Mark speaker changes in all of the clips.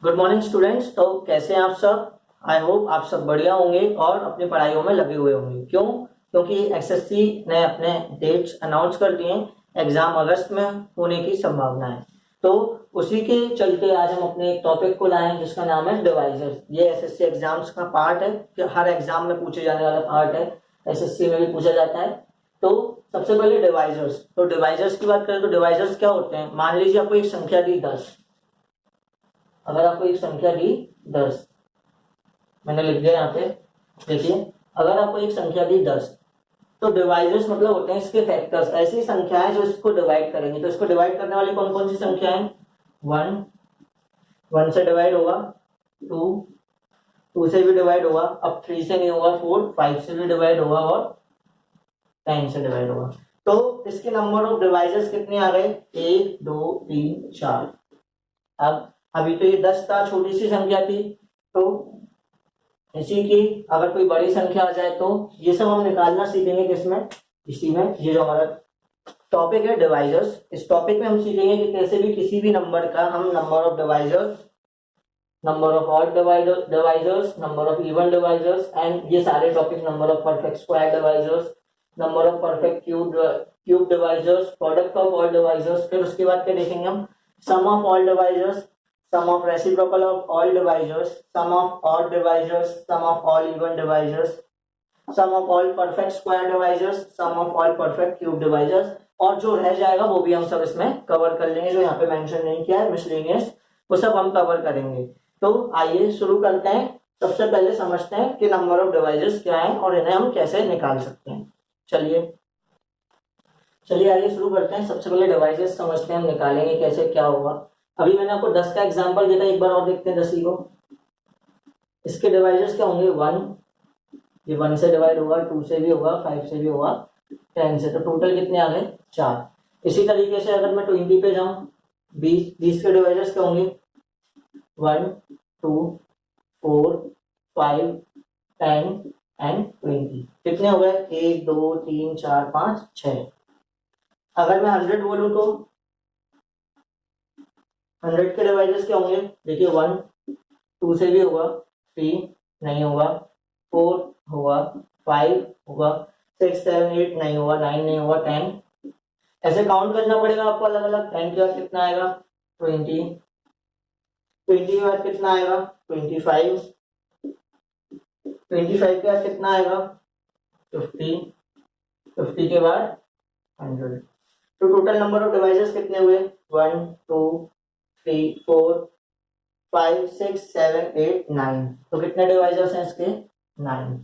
Speaker 1: Good morning students. तो कैसे हैं आप सब? आई होप आप सब बढ़िया होंगे और अपनी पढ़ाइयों में लगे हुए होंगे। क्यों? क्योंकि एसएससी ने अपने डेट्स अनाउंस कर दिए। एग्जाम अगस्त में होने की संभावना है। तो उसी के चलते आज हम अपने एक टॉपिक को लाए हैं जिसका नाम है डिवाइजर्स। ये एसएससी एग्जाम्स का पार्ट है कि हर एग्जाम में पूछे जाने वाला पार्ट है, एसएससी में भी पूछा जाता है। तो सबसे पहले डिवाइजर्स। तो डिवाइजर्स की बात करें तो डिवाइजर्स क्या होते हैं? मान लीजिए आपको एक संख्या दी 10। अगर आपको एक संख्या दी 10, मैंने लिख दिया यहाँ पे, देखिए, अगर आपको एक संख्या दी 10 तो डिवाइजर्स मतलब होते हैं इसके फैक्टर्स, ऐसी संख्याएं जो इसको डिवाइड करेंगी। तो इसको डिवाइड करने वाली कौन कौन सी संख्याएं? 1 1 से डिवाइड होगा, 2 2 से भी डिवाइड होगा, अब 3 से नहीं होगा, 4 5 से भी डिवाइड होगा और 10 से डिवाइड होगा। तो इसके नंबर ऑफ डिवाइजर्स कितने आ गए? 1 2 3 4। अब अभी तो ये 10 था, छोटी सी संख्या थी, तो इसी की अगर कोई बड़ी संख्या आ जाए तो ये सब हम निकालना सीखेंगे किसमें? इसी में। ये जो हमारा टॉपिक है डिवाइजर्स, इस टॉपिक में हम सीखेंगे कि कैसे भी किसी भी नंबर का हम number of divisors, number of odd divisors, number of even divisors and ये सारे topic, number of perfect square divisors, number of perfect cube divisors, product of all divisors. फिर उसके बाद क्या देखेंगे हम? Sum of all divisors, sum of reciprocal of all divisors, sum of odd divisors, sum of all even divisors, sum of all perfect square divisors, sum of all perfect cube divisors। और जो रह जाएगा वो भी हम सब इसमें cover कर लेंगे, जो यहाँ पे मेंशन नहीं किया है मिसलेनियस, वो सब हम कवर करेंगे। तो आइए शुरू करते हैं। सबसे पहले समझते हैं कि नंबर ऑफ डिवाइजर्स क्या है और इन्हें हम कैसे निकाल सकते हैं। चलिए आइए शुरू करते हैं। सबसे पहले डिवाइजर्स समझते हैं, हम निकालेंगे कैसे, क्या होगा। अभी मैंने आपको 10 का एग्जांपल दिया था, एक बार और देखते हैं 10 को। इसके डिवाइजर्स क्या होंगे? 1, ये 1 से डिवाइड होगा, 2 से भी होगा, 5 से भी होगा, 10 से। तो टोटल कितने आ गए? 4। इसी तरीके से अगर मैं 20 पे जाऊं, 20 के डिवाइजर्स क्या होंगे? 1 2 4 5 10 एंड 20। कितने हो गए? 1 2 3 4 5 6। अगर मैं 100 बोलूं तो 100 के डिवाइजर्स क्या होंगे? देखिए, 1 2 से भी होगा, 3 नहीं होगा, 4 होगा, 5 होगा, 6 7 8 नहीं होगा, 9 नहीं होगा, 10। ऐसे काउंट करना पड़ेगा आपको अलग अलग। 10 के बाद कितना आएगा? 20 20 के बाद कितना आएगा? 25 25 के बाद कितना आएगा? 50 50 के बाद 100। तो टोटल नंबर ऑफ डिवाइजर्स कितने हुए? 1 2 3 4 5 6 7 8 9। तो कितने डिवाइजर्स हैं इसके? 9।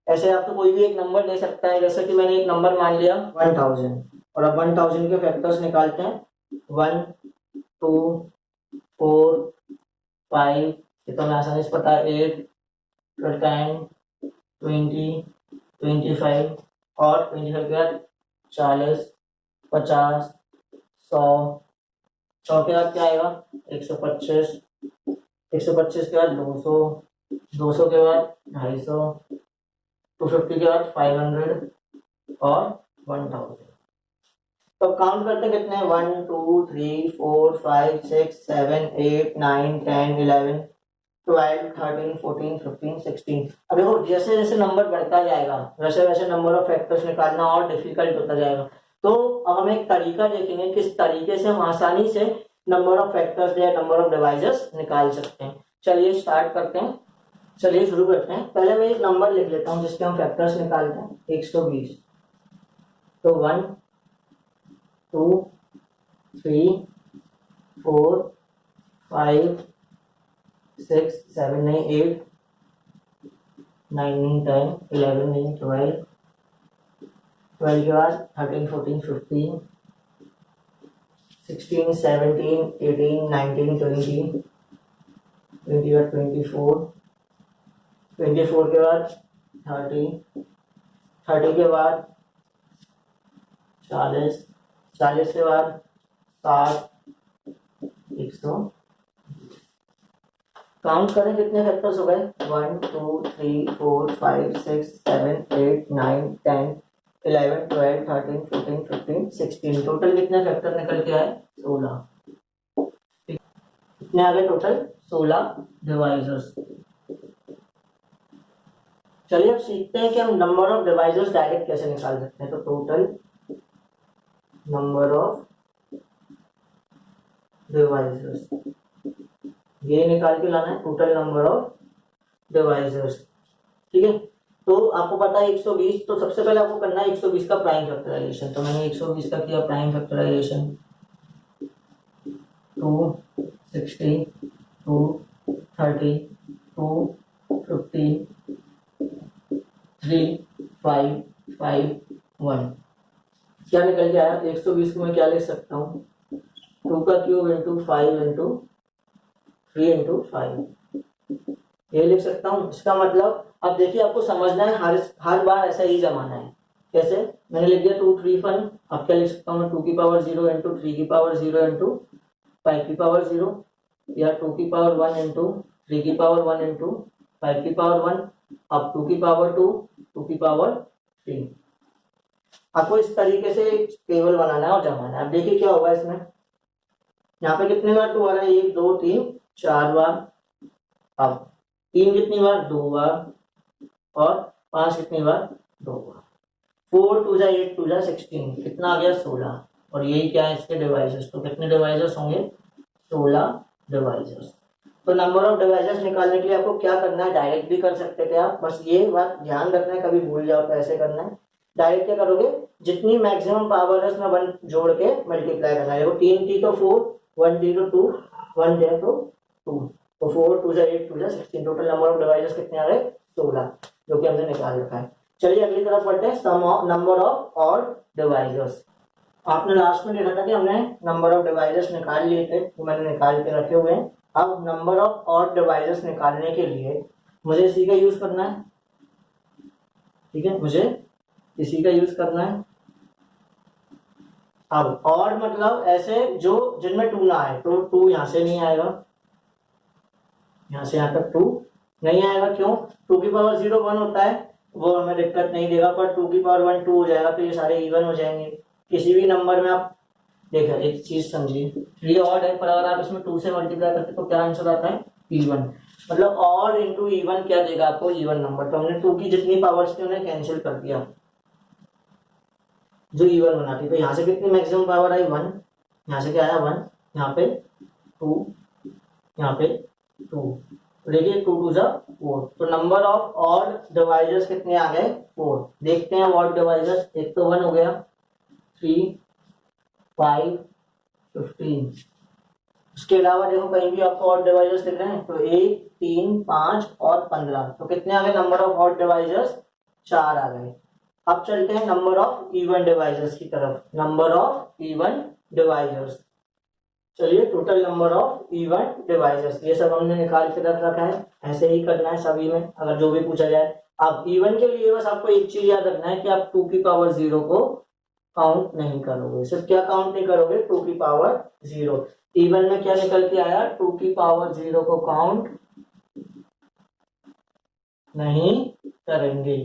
Speaker 1: ऐसे आप तो कोई भी एक नंबर ले सकता है, जैसे कि मैंने एक नंबर मान लिया 1000, और अब 1000 के फैक्टर्स निकालते हैं। 1 2 4 5, ये तो मैं आसानी से पता है, 8 10 20 25 और 25 के बाद 40 50 100 100 के बाद क्या आएगा? 125 125 के बाद 200 200 के बाद 250 250 के बाद 500 और 1000। तो काउंट करते हैं कितने? 1 2 3 4 5 6 7 8 9 10 11 12 13 14 15 16। अब देखो, जैसे जैसे नंबर बढ़ता जाएगा वैसे वैसे नंबर ऑफ फैक्टर्स निकालना और डिफिकल्ट होता जाएगा। तो अब हम एक तरीका देखेंगे किस तरीके से हम आसानी से नंबर ऑफ फैक्टर्स या नंबर ऑफ डिवाइजर्स निकाल सकते हैं। चलिए स्टार्ट करते हैं। चलिए शुरू करते हैं। पहले मैं एक नंबर लिख लेता हूँ जिसके हम फैक्टर्स निकालते हैं, 120। तो 1 2 3 4 5 6 7 नहीं 8 9 नहीं 10 11 नहीं 12 12 के बाद 13 14 15 16 17 18 19 20 20 के बाद 24 24 के बाद 30 30 के बाद 40 40 के बाद 60 100। काउंट करें कितने फैक्टर्स हो गए? 1 2 3 4 5 6 7 8 9 10 11 12 13 14 15 16। टोटल कितने फैक्टर निकल के आए? 16। कितने आ गए टोटल? 16 डिवाइजर्स। चलिए अब सीखते हैं कि हम नंबर ऑफ डिवाइजर्स डायरेक्ट कैसे निकाल सकते हैं। तो टोटल नंबर ऑफ डिवाइजर्स, ये निकाल के लाना है टोटल नंबर ऑफ डिवाइजर्स। ठीक है, तो आपको पता है 120, तो सबसे पहले आपको करना है 120 का प्राइम फैक्टराइजेशन। तो मैंने 120 का किया प्राइम फैक्टराइजेशन, 2 60 2 30 2 15 3 5 5 1। क्या निकल के आया? 120 को मैं क्या लिख सकता हूँ? 2 का क्यूब इंटू 5 इंटू 3 इंटू 5, ये लिख सकता हूँ। इसका मतलब अब देखिए, आपको समझना है, हर बार ऐसा ही जमाना है। कैसे? मैंने लिख दिया 2 3 1, अब क्या लिख सकता हूँ? 2 की पावर 0 इंटू 3 की पावर 0 इंटू 5 की पावर 0, या 2 की पावर 1 इंटू 3 की पावर 1 इंटू 5 की पावर 1, अब 2 की पावर 2 2 की पावर 3। आपको इस तरीके से टेबल बनाना है और जमाना है। अब देखिए क्या होगा इसमें, यहाँ पे कितने बार 2 आ रहा है? 1 2 3 4 बार। अब 3 कितनी बार? 2 बार। और 5 कितनी बार? 2 बार। 4 2 जा 8 2 जा 16, कितना आ गया? 16। और यही क्या है? इसके डिवाइजर्स। तो कितने डिवाइजर्स होंगे? 16 डिवाइजर्स। तो नंबर ऑफ डिवाइजर्स निकालने के लिए आपको क्या करना है? डायरेक्ट भी कर सकते थे आप, बस ये बात ध्यान रखना है, कभी भूल जाओ तो ऐसे करना है। डायरेक्ट क्या करोगे? जितनी मैक्सिमम पावर है उसमें 1 जोड़ के मल्टीप्लाई करना है। देखो 3 थी तो 4, 1 थी तो 2, 1 है तो 2, तो 4 2 जा 8 2 जा 16, टोटल नंबर ऑफ डिवाइजर्स कितने आ गए? 16, जो कि हमने निकाल रखा है। चलिए अगली तरफ बढ़ते हैं, sum of number of odd divisors. आपने लास्ट में देखा था कि हमने नंबर ऑफ डिवाइजर्स निकाल लिए थे, तो मैंने निकाल के रखे हुए हैं। अब नंबर ऑफ ऑड डिवाइजर्स निकालने के लिए मुझे इसी का यूज करना है। ठीक है, मुझे इसी का यूज करना है। अब ऑड मतलब ऐसे जो जिनमें 2 ना आए, तो 2 यहां से नहीं आएगा, यहां से यहां तक 2 नहीं आएगा। क्यों? 2 की पावर 0 1 होता है, वो हमें दिक्कत नहीं देगा, पर 2 की पावर 1 2 हो जाएगा, तो ये सारे इवन हो जाएंगे। किसी भी नंबर में आप देखा, एक चीज समझिए, ये ऑड है, पर अगर आप इसमें 2 से मल्टीप्लाई करते तो क्या आंसर आता है? इवन। मतलब ऑड इंटू इवन क्या देगा आपको? Even number. तो हमने 2 की जितनी पावर्स थी उन्हें कैंसिल कर दिया, जो इवन बनाती। तो यहाँ से कितनी मैक्सिमम पावर आई? 1, यहाँ से क्या आया? 1, यहाँ पे 2, यहाँ पे 2। तो देखिए 2 2 जा 4, तो नंबर ऑफ ऑड डिवाइजर्स कितने आ गए? 4। देखते हैं ऑड डिवाइजर्स। एक तो 1 हो गया, 3 5 15। उसके अलावा देखो कहीं भी आपको ऑड डिवाइजर्स दिख रहे हैं, तो 1 3 5 और 15, तो कितने आ गए नंबर ऑफ ऑड डिवाइजर्स? 4 आ गए। अब चलते हैं नंबर ऑफ इवन डिवाइजर्स की तरफ। नंबर ऑफ इवन डिवाइजर्स, चलिए total number of even divisors, ये सब हमने निकाल के रख रखा है। ऐसे ही करना है सभी में, अगर जो भी पूछा जाए। अब इवन के लिए बस आपको एक चीज याद रखना है कि आप 2 की पावर 0 को काउंट नहीं करोगे। सिर्फ क्या काउंट नहीं करोगे? 2 की पावर 0। इवन में क्या निकल के आया? 2 की पावर 0 को काउंट नहीं करेंगे,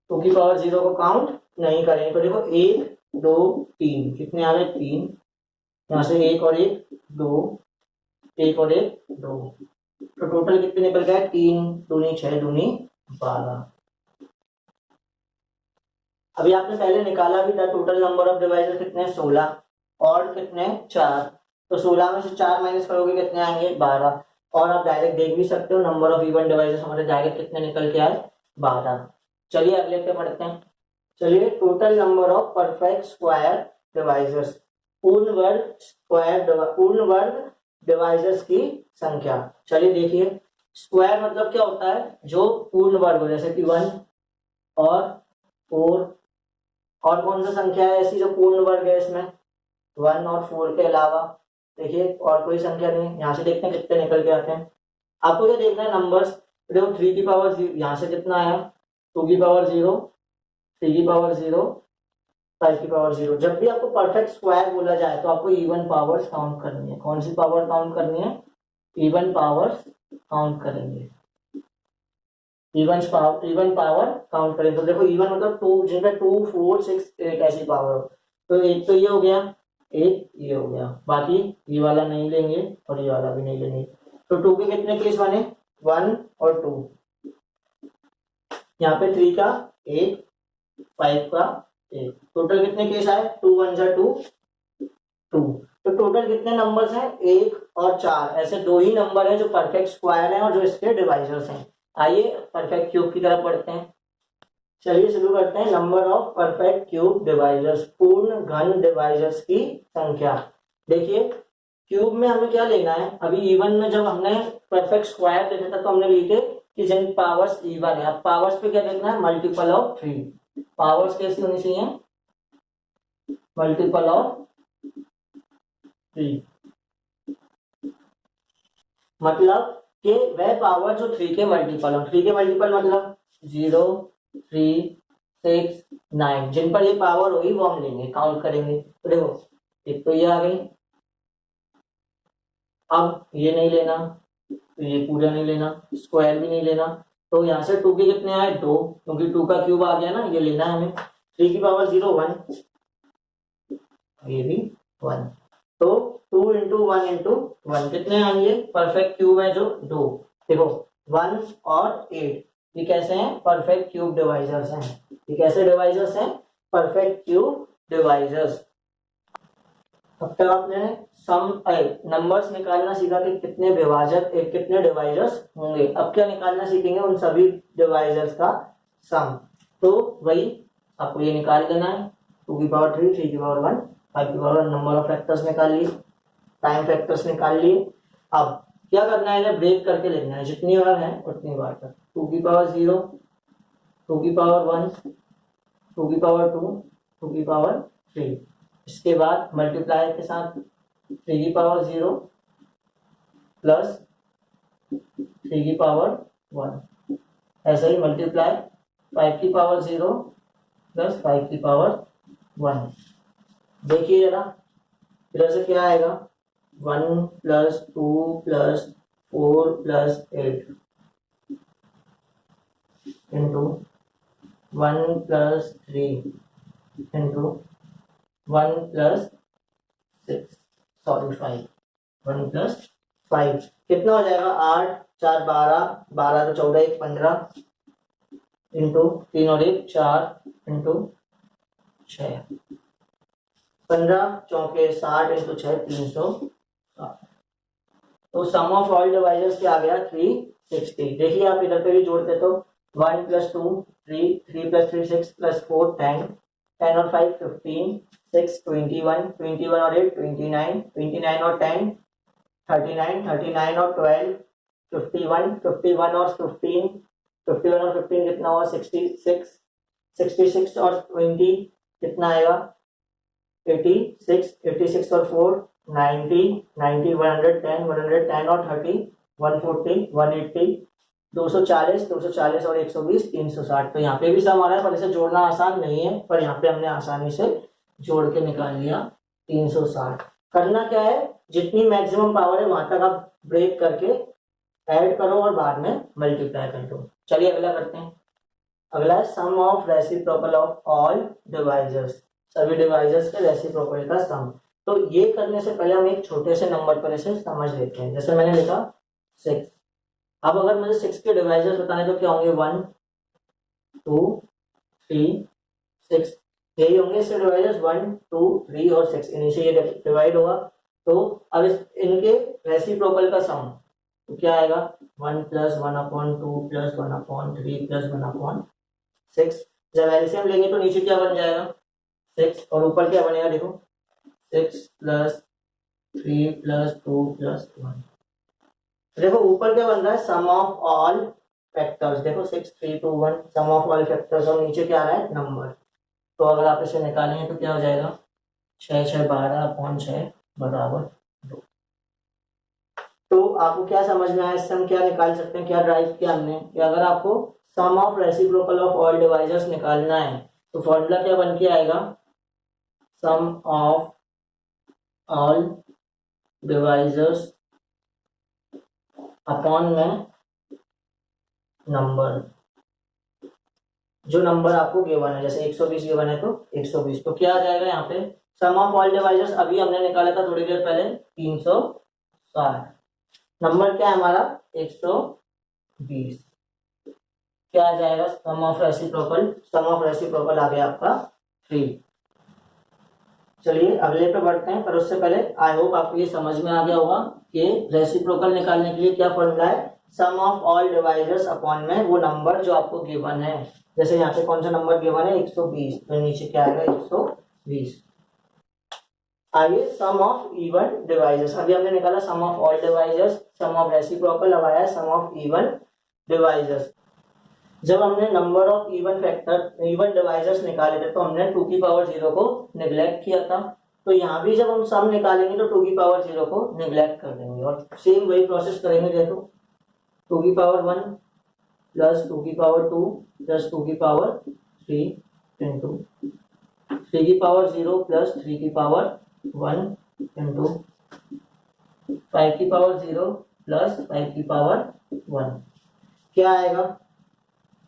Speaker 1: 2 की पावर 0 को काउंट नहीं करेंगे। तो देखो 1 2 3, कितने आ गए? 3, यहाँ से 1 और 1 2, 1 और 1 2, तो टोटल कितने निकल गए? 3 दूनी 6 दूनी 12। अभी आपने पहले निकाला भी था, टोटल नंबर ऑफ डिवाइजर कितने? 16, और कितने? 4। तो 16 में से 4 माइनस करोगे कितने आएंगे? 12। और आप डायरेक्ट देख भी सकते हो नंबर ऑफ इवन डिवाइजर्स हमारे डायरेक्ट कितने निकल के आए? 12। चलिए अगले पे पढ़ते हैं। चलिए total number of perfect square divisors, पूर्ण वर्ग डिवाइजर्स की संख्या। चलिए देखिए, स्क्वायर मतलब क्या होता है? जो पूर्ण वर्ग हो, जैसे कि 1 और 4, और कौन सा संख्या है ऐसी जो पूर्ण वर्ग है? इसमें 1 और 4 के अलावा देखिए और कोई संख्या नहीं। यहाँ से देखते हैं कितने निकल के आते हैं। आपको क्या देखना है? नंबर्स। देखो 3 की पावर 0, यहाँ से कितना आया? 2 की पावर 0, 3 की पावर 0, 5 की पावर 0। जब भी आपको परफेक्ट स्क्वायर बोला जाए तो आपको इवन पावर्स काउंट करनी है। कौन सी पावर काउंट करनी है? इवन पावर्स काउंट करेंगे, इवन पावर काउंट करें। तो देखो इवन मतलब 2, जिनका 2 4 6 8 ऐसी पावर हो। तो एक तो ये हो गया, एक ये हो गया, बाकी ये वाला नहीं लेंगे और ये वाला भी नहीं लेंगे। तो 2 के कितने केस बने, 1 और 2, यहाँ पे 3 का 1, 5 का 1, टोटल कितने केस आए, 2 1 जा 2, 2। तो टोटल कितने नंबर्स हैं, 1 और 4, ऐसे दो ही नंबर है जो परफेक्ट स्क्वायर है और जो इसके डिवाइजर्स हैं। आइए परफेक्ट क्यूब की तरफ बढ़ते हैं। चलिए शुरू करते हैं। Number of perfect cube divisors, पूर्ण घन डिवाइजर्स की संख्या। देखिए क्यूब में हमें क्या लेना है, अभी इवन में जब हमने परफेक्ट स्क्वायर देखा था तो हमने लिखे कि जिन पावर्स इवन है, अब पावर्स पे क्या देखना है, मल्टीपल ऑफ 3। पावर्स कैसी होनी चाहिए, मल्टीपल ऑफ 3, मतलब कि वह पावर जो 3 के मल्टीपल हो। 3 के मल्टीपल मतलब 0 3 6 9, जिन पर ये पावर होगी वो हम लेंगे, काउंट करेंगे। तो देखो एक तो ये आ गई, अब ये नहीं लेना, तो ये पूरा नहीं लेना, स्क्वायर भी नहीं लेना, तो यहाँ से 2 के कितने आए, 2, क्योंकि 2 का क्यूब आ गया ना, ये लेना है हमें। 3 की पावर 0 1, ये भी 1, तो 2 इंटू 1 इंटू 1 कितने आएंगे, परफेक्ट क्यूब है जो 2। देखो 1 और 8 ये कैसे हैं, परफेक्ट क्यूब डिवाइजर्स हैं। ये कैसे डिवाइजर्स हैं, परफेक्ट क्यूब डिवाइजर्स। अब तक आपने सम नंबर्स निकालना सीखा कि कितने विभाजक कितने डिवाइजर्स होंगे। अब क्या निकालना सीखेंगे, उन सभी डिवाइजर्स का सम। तो वही आपको ये निकाल देना है, 2 की पावर 3, 3 की पावर 1, 5 की पावर 1, नंबर ऑफ फैक्टर्स निकाल लिए, टाइम फैक्टर्स निकाल लिए। अब क्या करना है, ब्रेक करके लिखना है, जितनी बार है उतनी बार तक। 2 की पावर 0, 2 की पावर 1, 2 की पावर 2, 2 की पावर 3, इसके बाद मल्टीप्लाई के साथ 3 की पावर 0 प्लस 3 की पावर 1, ऐसा ही मल्टीप्लाई 5 की पावर 0 प्लस 5 की पावर 1। देखिए जरा इधर से क्या आएगा, 1 plus 2 plus 4 plus 8 into 1 plus 3 into 1 plus 6, sorry 5, 1 plus 5 कितना हो जाएगा, 8 4 12, 12 तो 14, 1 15 इंटू 3 और 1 4 इंटू 6, 15 चौके 60 इंटू 6 360। तो सम ऑफ ऑल डिवाइजर्स क्या आ गया, 360। देखिए आप इधर पे भी जोड़ते तो 1 प्लस 2 3, 3 प्लस 3 6 प्लस 4 10, 10 और 5 15, 6 21, 21 और 8 29, 29 और 10 39, 39 और 12 51, 51 और 15, 51 और 15 कितना हुआ, 66, 66 और 20 कितना आएगा, 86, 86 और 4 90, 90 110, 110 और 30 140, 180, 240, 240 और 120 360। तो यहाँ पे भी सम आ रहा है, पर इसे जोड़ना आसान नहीं है, पर यहाँ पे हमने आसानी से जोड़ के निकाल लिया 360। करना क्या है, जितनी मैक्सिमम पावर है वहां तक आप ब्रेक करके ऐड करो और बाद में मल्टीप्लाई कर दो। चलिए अगला करते हैं। अगला है sum of reciprocal of all divisors, सभी डिवाइजर्स के रेसिप्रोकल का सम। तो ये करने से पहले हम एक छोटे से नंबर पर इसे समझ लेते हैं। जैसे मैंने लिखा 6, अब अगर मुझे 6 के डिवाइजर्स बताने तो क्या होंगे, 1 2 3 6, यही होंगे इसके डिवाइजर्स 1 2 3 और 6, इन्हीं से ये डिवाइड होगा। तो अब इनके रेसिप्रोकल का सम तो क्या आएगा, 1 प्लस 1/2 प्लस 1/3 प्लस 1/6। जब एलसीएम लेंगे तो नीचे क्या बन जाएगा, 6, और ऊपर क्या बनेगा, देखो 6 प्लस 3 प्लस 2 प्लस 1। देखो ऊपर क्या बन रहा है, सम ऑफ ऑल फैक्टर्स, देखो 6 3 2 1 सम ऑफ ऑल फैक्टर्स, और नीचे क्या आ रहा है, नंबर। तो अगर आप इसे निकालेंगे तो क्या हो जाएगा, 6 6 12/6 बराबर 2। तो आपको क्या समझ में आया, इससे हम क्या निकाल सकते हैं, क्या ड्राइव किया हमने, कि अगर आपको sum of reciprocal of all divisors निकालना है तो फॉर्मूला क्या बन के आएगा, sum of all divisors upon में नंबर, जो नंबर आपको गिवन है, जैसे 120 गिवन है तो 120, तो क्या आ जाएगा यहाँ पे, सम ऑफ ऑल डिवाइजर्स अभी हमने निकाला था थोड़ी देर पहले 360, नंबर क्या है हमारा 120। क्या आ जाएगा सम ऑफ रेसिप्रोकल आ गया आपका 3। चलिए अगले पे बढ़ते हैं, पर उससे पहले आई होप आपको ये समझ में आ गया होगा कि रेसिप्रोकल निकालने के लिए क्या फॉर्मूला है, sum of all divisors upon में वो नंबर जो आपको गिवन है। जैसे यहाँ पे कौन सा नंबर गिवन है 120, तो नीचे क्या आएगा 120। आइए सम ऑफ इवन डिवाइजर्स, अभी हमने निकाला sum of all divisors, sum of reciprocal, अब आया सम ऑफ इवन डिवाइजर्स। जब हमने नंबर ऑफ इवन डिवाइजर्स निकाले थे तो हमने 2 की पावर 0 को निगलेक्ट किया था। तो यहाँ भी जब हम सम निकालेंगे तो 2 की पावर 0 को निगलेक्ट कर देंगे और सेम वही प्रोसेस करेंगे। देखो 2 की पावर 1 प्लस 2 की पावर 2 प्लस 2 की पावर 3 इंटू 3 की पावर 0 प्लस 3 की पावर 1 इंटू 5 की पावर 0 प्लस 5 की पावर 1। क्या आएगा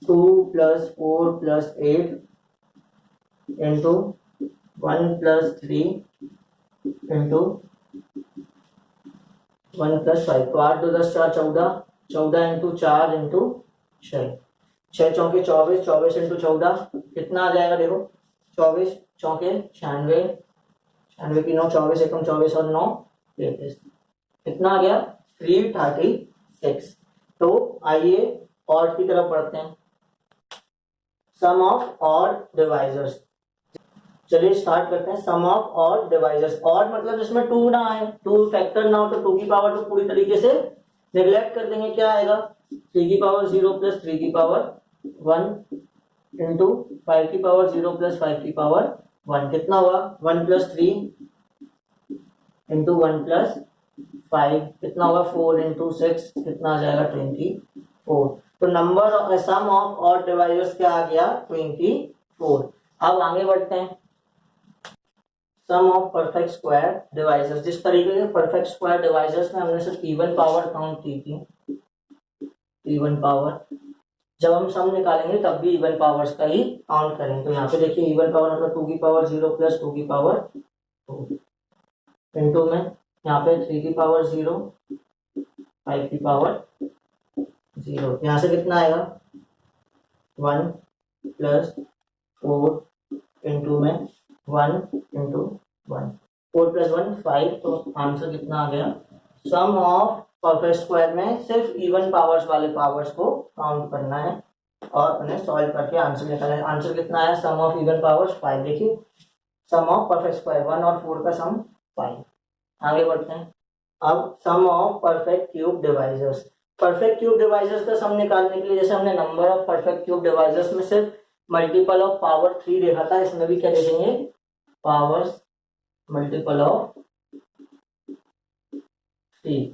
Speaker 1: 2 plus 4 plus 8 into 1 plus 3 into 1 plus 5। तो 8 2 10 4 14, 14 इंटू 4 इंटू 6, 6 चौके 24, 24 इंटू 14 कितना आ जाएगा देखो 24 चौके 96, 96 की 9, 24 एकम 24 और 9 33, कितना आ गया 336। तो आइए और की तरफ बढ़ते हैं, सम ऑफ ऑड डिवाइजर्स। चलिए स्टार्ट करते हैं sum of odd divisors. Odd मतलब जिसमें 2 ना आए, 2 फैक्टर ना हो तो 2 की पावर 2 पूरी तरीके से नेग्लेक्ट कर देंगे। क्या आएगा 3 की पावर 0 प्लस 3 की पावर 1 इंटू 5 की पावर 0 प्लस 5 की पावर 1, कितना हुआ 1 प्लस 3 इंटू 1 प्लस 5, कितना होगा 4 इंटू 6, कितना आ जाएगा 24। तो number sum of odd divisors क्या आ गया 24। अब आगे बढ़ते हैं sum of perfect square divisors. जिस तरीके के परफेक्ट स्क्वायर डिवाइजर्स में हमने सिर्फ इवन पावर काउंट की थी, इवन पावर, जब हम सम निकालेंगे तब भी इवन पावर्स का ही काउंट करेंगे। तो यहाँ पे देखिए इवन पावर मतलब 2 की पावर 0 प्लस 2 की पावर 2 इंटू में यहाँ पे 3 की पावर 0 5 की पावर 0, यहाँ से कितना आएगा 1 प्लस 4 इंटू में 1 इंटू 1, 4 प्लस 1 5, तो आंसर कितना आ गया। सम ऑफ परफेक्ट स्क्वायर में सिर्फ इवन पावर्स वाले पावर्स को काउंट करना है और उन्हें सॉल्व करके आंसर निकालना है। आंसर कितना आया सम ऑफ इवन पावर्स 5। देखिए सम ऑफ परफेक्ट स्क्वायर 1 और 4 का सम 5। आगे बढ़ते हैं अब sum of perfect cube divisors. Perfect cube divisors का सम निकालने के लिए जैसे हमने number of perfect cube divisors में सिर्फ मल्टीपल ऑफ पावर 3 देखा था, इसमें भी क्या देखेंगे पावर्स मल्टीपल ऑफ 3।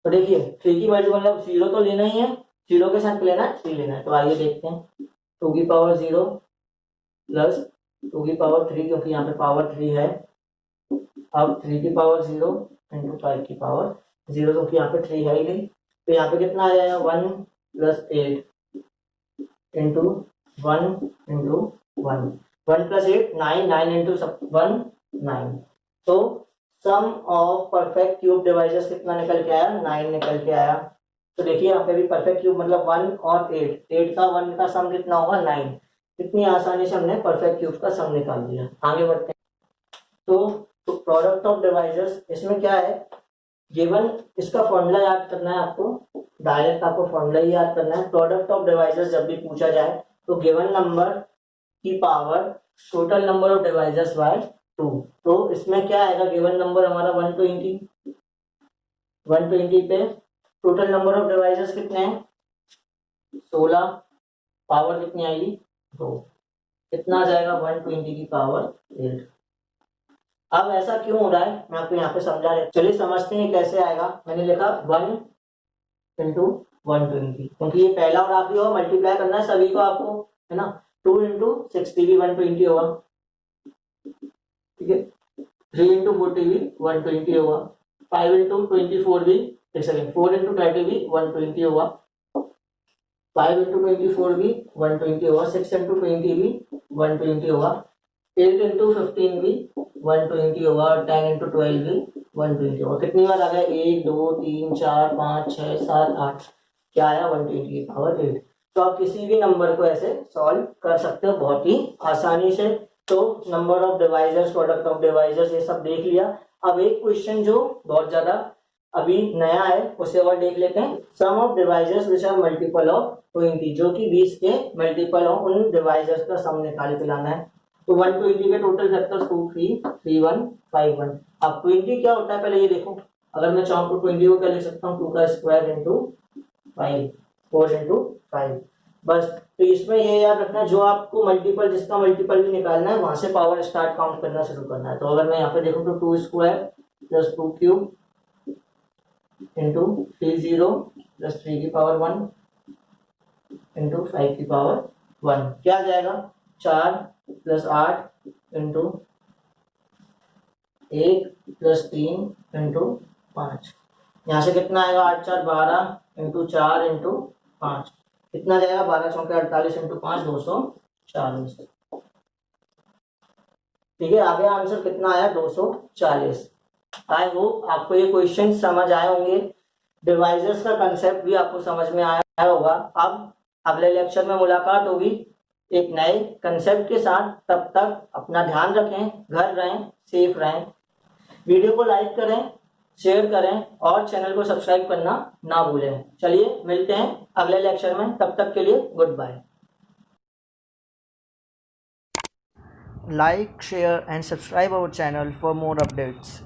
Speaker 1: तो देखिए 3 की मल्टीपल मतलब 0 तो लेना ही है, 0 के साथ लेना है 3 लेना है। तो आइए देखते हैं 2 की पावर 0 प्लस 2 की पावर 3, क्योंकि यहाँ पे पावर 3 है। अब 3 की पावर 0 इंटू 5 की पावर 0, क्योंकि यहाँ पे 3 है ही नहीं। तो यहाँ पे कितना आ जाएगा 1 plus 8 into 1 into 1, 1 plus 8 9, 9 into 1 9। तो सम ऑफ परफेक्ट क्यूब डिवाइजर्स कितना निकल के आया 9 निकल के आया। तो देखिए यहाँ पे भी परफेक्ट क्यूब मतलब 1 और 8 का 1 का सम कितना होगा 9। कितनी आसानी से हमने परफेक्ट क्यूब का सम निकाल दिया। आगे बढ़ते हैं तो प्रोडक्ट ऑफ डिवाइजर्स, इसमें क्या है गिवन, इसका फॉर्मूला याद करना है आपको, डायरेक्ट आपको फॉर्मूला ही याद करना है। प्रोडक्ट ऑफ डिवाइजर्स जब भी पूछा जाए तो गिवन नंबर की power total number of divisors by 2। तो इसमें क्या आएगा गिवन नंबर हमारा 120, 120 पे टोटल नंबर ऑफ डिवाइजर्स कितने हैं 16, पावर कितनी आएगी 2, कितना आ जाएगा 120 की पावर 8। अब ऐसा क्यों हो रहा है मैं आपको यहाँ पे समझा रहा। चलिए समझते हैं कैसे आएगा। मैंने लिखा 1 इंटू 120, क्योंकि ये पहला और आखिरी होगा, मल्टीप्लाई करना है सभी को आपको, है ना। 2 इंटू 60 भी 120 होगा, ठीक है। 3 इंटू 40 भी 120 होगा, 5 इंटू 24 भी, एक सेकेंड, 4 इंटू 30 भी 120 होगा, 5 इंटू 24 भी 120 होगा, 6 इंटू 20 भी 120 होगा, 8 इंटू 15 भी 120 होगा और 10 इंटू 12 भी 120। और कितनी बार आ गया, 1 2 3 4 5 6 7 8, क्या आया 120 की पावर 8। तो आप किसी भी नंबर को ऐसे सॉल्व कर सकते हो बहुत ही आसानी से। तो number of divisors, product of divisors, ये सब देख लिया। अब एक क्वेश्चन जो बहुत ज्यादा अभी नया है उसे और देख लेते हैं। Sum of divisors which are multiple of 20, जो कि 20 के मल्टीपल हो, उन डिवाइजर्स का सम निकाल के लाना है। तो 120 के टोटल फैक्टर्स 2 3 3 1 5 1। अब 20 क्या होता है पहले ये देखो। अगर मैं चाहूँ तो 20 को क्या लिख सकता हूँ, 2 का स्क्वायर इंटू 5, 4 इंटू 5 बस। तो इसमें ये याद रखना, जो आपको मल्टीपल, जिसका मल्टीपल भी निकालना है वहां से पावर स्टार्ट काउंट करना शुरू करना है। तो अगर मैं यहाँ पे देखूँ तो 2 square plus 2 cube into 3 0 plus 3 की पावर 1 इंटू 5 की पावर 1, क्या आ जाएगा 4 प्लस 8 इंटू 1 प्लस 3 इंटू 5। यहाँ से कितना आएगा, 8 4 12 इंटू 4 इंटू 5, कितना जाएगा 12 चौके 48 इंटू 5 240। ठीक है, आगे आंसर कितना आया 240। आई होप आपको ये क्वेश्चन समझ आए होंगे, डिवाइजर्स का कंसेप्ट भी आपको समझ में आया होगा। अब अगले लेक्चर में मुलाकात होगी एक नए कंसेप्ट के साथ। तब तक अपना ध्यान रखें, घर रहें, सेफ रहें। वीडियो को लाइक करें, शेयर करें और चैनल को सब्सक्राइब करना ना भूलें। चलिए मिलते हैं अगले लेक्चर में, तब तक के लिए good bye. Like, share and subscribe our channel for more updates.